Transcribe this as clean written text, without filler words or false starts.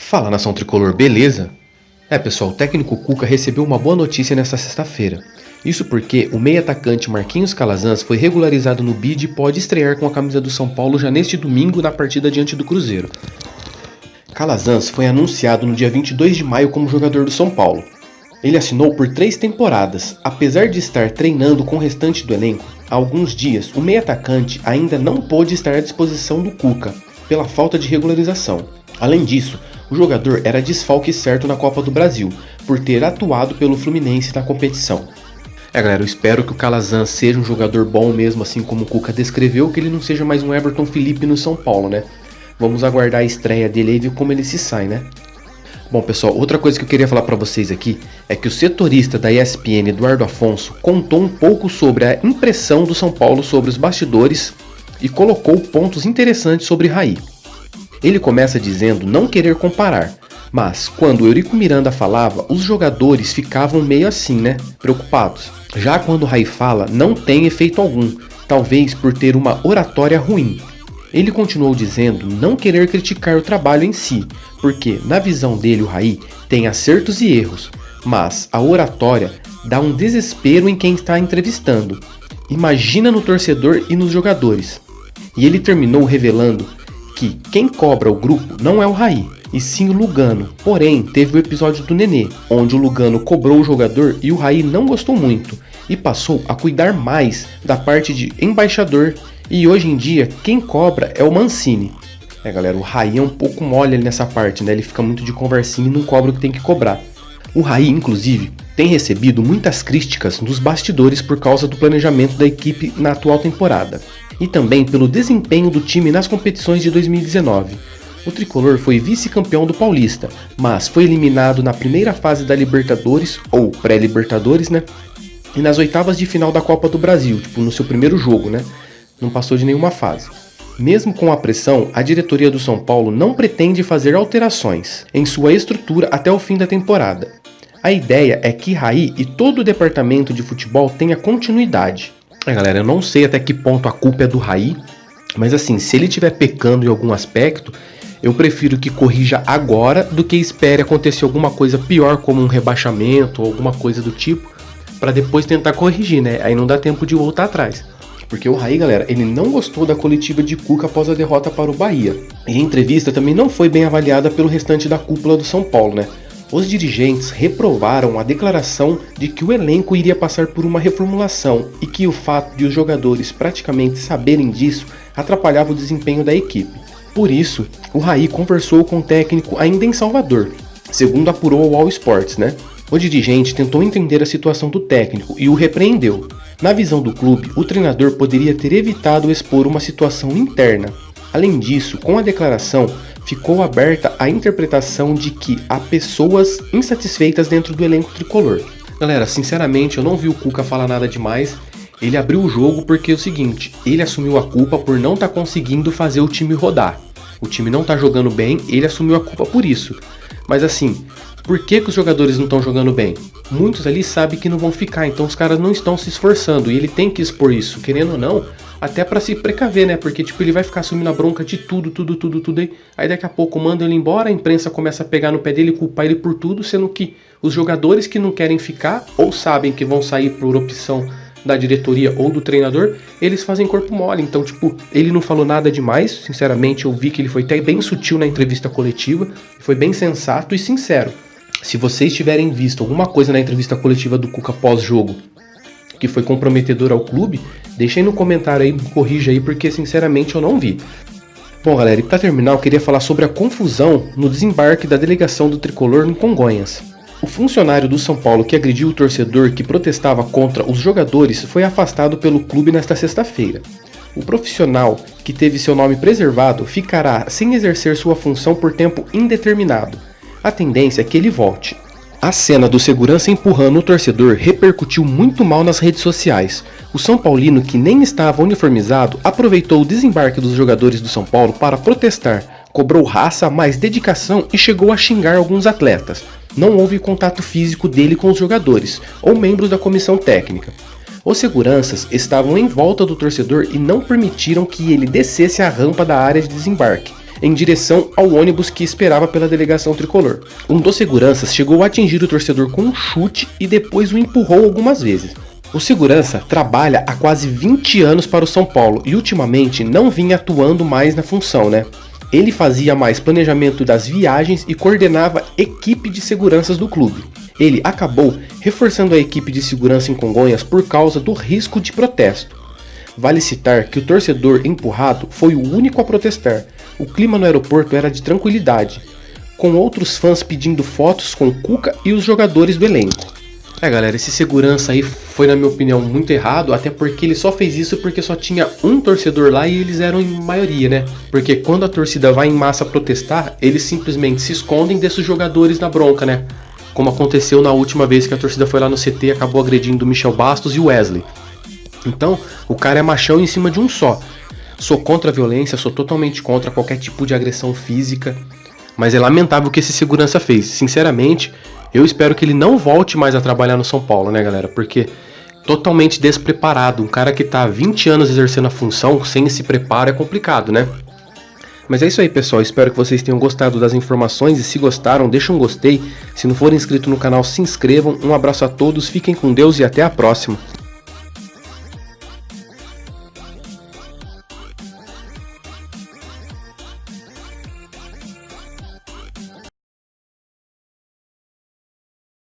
Fala, nação tricolor, beleza? Pessoal, o técnico Cuca recebeu uma boa notícia nesta sexta-feira. Isso porque o meio-atacante Marquinhos Calazans foi regularizado no BID e pode estrear com a camisa do São Paulo já neste domingo na partida diante do Cruzeiro. Calazans foi anunciado no dia 22 de maio como jogador do São Paulo. Ele assinou por 3 temporadas. Apesar de estar treinando com o restante do elenco, há alguns dias o meio-atacante ainda não pôde estar à disposição do Cuca, pela falta de regularização. Além disso, o jogador era desfalque certo na Copa do Brasil, por ter atuado pelo Fluminense na competição. Galera, eu espero que o Calazans seja um jogador bom mesmo, assim como o Cuca descreveu, que ele não seja mais um Everton Felipe no São Paulo, né? Vamos aguardar a estreia dele e ver como ele se sai, né? Bom, pessoal, outra coisa que eu queria falar para vocês aqui é que o setorista da ESPN, Eduardo Afonso, contou um pouco sobre a impressão do São Paulo sobre os bastidores e colocou pontos interessantes sobre Raí. Ele começa dizendo não querer comparar, mas quando Eurico Miranda falava, os jogadores ficavam meio assim, né, preocupados. Já quando Raí fala, não tem efeito algum, talvez por ter uma oratória ruim. Ele continuou dizendo não querer criticar o trabalho em si, porque na visão dele o Raí tem acertos e erros, mas a oratória dá um desespero em quem está entrevistando. Imagina no torcedor e nos jogadores. E ele terminou revelando que quem cobra o grupo não é o Raí, e sim o Lugano. Porém, teve o episódio do Nenê, onde o Lugano cobrou o jogador e o Raí não gostou muito, e passou a cuidar mais da parte de embaixador, e hoje em dia quem cobra é o Mancini. Galera, o Raí é um pouco mole ali nessa parte, né? Ele fica muito de conversinha e não cobra o que tem que cobrar. O Raí, inclusive, tem recebido muitas críticas nos bastidores por causa do planejamento da equipe na atual temporada, e também pelo desempenho do time nas competições de 2019. O tricolor foi vice-campeão do Paulista, mas foi eliminado na primeira fase da Libertadores, ou pré-Libertadores, né? E nas oitavas de final da Copa do Brasil, no seu primeiro jogo, né? Não passou de nenhuma fase. Mesmo com a pressão, a diretoria do São Paulo não pretende fazer alterações em sua estrutura até o fim da temporada. A ideia é que Raí e todo o departamento de futebol tenha continuidade. Galera, eu não sei até que ponto a culpa é do Raí, mas assim, se ele estiver pecando em algum aspecto, eu prefiro que corrija agora do que espere acontecer alguma coisa pior, como um rebaixamento ou alguma coisa do tipo, para depois tentar corrigir, né? Aí não dá tempo de voltar atrás. Porque o Raí, galera, ele não gostou da coletiva de Cuca após a derrota para o Bahia. E a entrevista também não foi bem avaliada pelo restante da cúpula do São Paulo, né? Os dirigentes reprovaram a declaração de que o elenco iria passar por uma reformulação e que o fato de os jogadores praticamente saberem disso atrapalhava o desempenho da equipe. Por isso, o Raí conversou com o técnico ainda em Salvador, segundo apurou o All Sports, né? O dirigente tentou entender a situação do técnico e o repreendeu. Na visão do clube, o treinador poderia ter evitado expor uma situação interna. Além disso, com a declaração, ficou aberta a interpretação de que há pessoas insatisfeitas dentro do elenco tricolor. Galera, sinceramente, eu não vi o Cuca falar nada demais. Ele abriu o jogo porque é o seguinte, ele assumiu a culpa por não estar conseguindo fazer o time rodar. O time não está jogando bem, ele assumiu a culpa por isso. Mas assim, por que os jogadores não estão jogando bem? Muitos ali sabem que não vão ficar, então os caras não estão se esforçando e ele tem que expor isso, querendo ou não, até pra se precaver, né? Porque ele vai ficar assumindo a bronca de tudo aí daqui a pouco manda ele embora, a imprensa começa a pegar no pé dele e culpar ele por tudo, sendo que os jogadores que não querem ficar ou sabem que vão sair por opção da diretoria ou do treinador, eles fazem corpo mole. Então, ele não falou nada demais, sinceramente eu vi que ele foi até bem sutil na entrevista coletiva, foi bem sensato e sincero. Se vocês tiverem visto alguma coisa na entrevista coletiva do Cuca pós-jogo que foi comprometedor ao clube, deixa aí no comentário aí, me corrija aí, porque sinceramente eu não vi. Bom, galera, e para terminar eu queria falar sobre a confusão no desembarque da delegação do Tricolor em Congonhas. O funcionário do São Paulo que agrediu o torcedor que protestava contra os jogadores foi afastado pelo clube nesta sexta-feira. O profissional, que teve seu nome preservado, ficará sem exercer sua função por tempo indeterminado. A tendência é que ele volte. A cena do segurança empurrando o torcedor repercutiu muito mal nas redes sociais. O São Paulino, que nem estava uniformizado, aproveitou o desembarque dos jogadores do São Paulo para protestar, cobrou raça, mais dedicação e chegou a xingar alguns atletas. Não houve contato físico dele com os jogadores ou membros da comissão técnica. Os seguranças estavam em volta do torcedor e não permitiram que ele descesse a rampa da área de desembarque. em direção ao ônibus que esperava pela delegação tricolor. Um dos seguranças chegou a atingir o torcedor com um chute e depois o empurrou algumas vezes. O segurança trabalha há quase 20 anos para o São Paulo e ultimamente não vinha atuando mais na função, né? Ele fazia mais planejamento das viagens e coordenava equipe de seguranças do clube. Ele acabou reforçando a equipe de segurança em Congonhas por causa do risco de protesto. Vale citar que o torcedor empurrado foi o único a protestar. O clima no aeroporto era de tranquilidade, com outros fãs pedindo fotos com Cuca e os jogadores do elenco. Galera, esse segurança aí foi, na minha opinião, muito errado, até porque ele só fez isso porque só tinha um torcedor lá e eles eram em maioria, né? Porque quando a torcida vai em massa protestar, eles simplesmente se escondem e deixam os jogadores na bronca, né? Como aconteceu na última vez que a torcida foi lá no CT e acabou agredindo o Michel Bastos e o Wesley. Então, o cara é machão em cima de um só. Sou contra a violência, sou totalmente contra qualquer tipo de agressão física, mas é lamentável o que esse segurança fez. Sinceramente, eu espero que ele não volte mais a trabalhar no São Paulo, né, galera? Porque totalmente despreparado, um cara que tá há 20 anos exercendo a função sem esse preparo é complicado, né? Mas é isso aí, pessoal, espero que vocês tenham gostado das informações e se gostaram, deixa um gostei. Se não for inscrito no canal, se inscrevam. Um abraço a todos, fiquem com Deus e até a próxima.